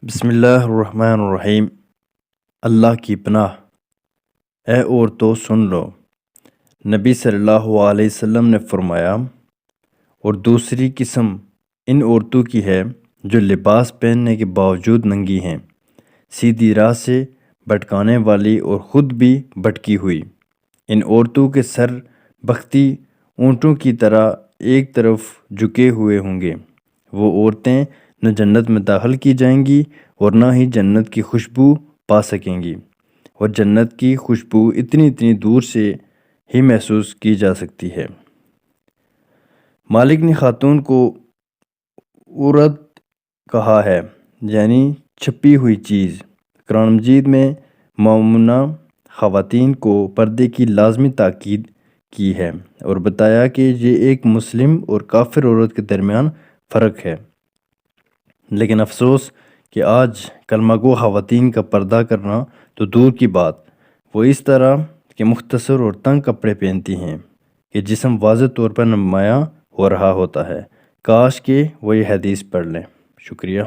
بسم اللہ الرحمن الرحیم۔ اللہ کی پناہ۔ اے عورتوں سن لو، نبی صلی اللہ علیہ وسلم نے فرمایا، اور دوسری قسم ان عورتوں کی ہے جو لباس پہننے کے باوجود ننگی ہیں، سیدھی راہ سے بھٹکانے والی اور خود بھی بھٹکی ہوئی۔ ان عورتوں کے سر بختی اونٹوں کی طرح ایک طرف جھکے ہوئے ہوں گے۔ وہ عورتیں نہ جنت میں داخل کی جائیں گی اور نہ ہی جنت کی خوشبو پا سکیں گی، اور جنت کی خوشبو اتنی دور سے ہی محسوس کی جا سکتی ہے۔ مالک نے خاتون کو عورت کہا ہے، یعنی چھپی ہوئی چیز۔ قرآن مجید میں مومنہ خواتین کو پردے کی لازمی تاکید کی ہے اور بتایا کہ یہ ایک مسلم اور کافر عورت کے درمیان فرق ہے۔ لیکن افسوس کہ آج کلمہ گو خواتین کا پردہ کرنا تو دور کی بات، وہ اس طرح کے مختصر اور تنگ کپڑے پہنتی ہیں کہ جسم واضح طور پر نمایاں ہو رہا ہوتا ہے۔ کاش کہ وہ یہ حدیث پڑھ لیں۔ شکریہ۔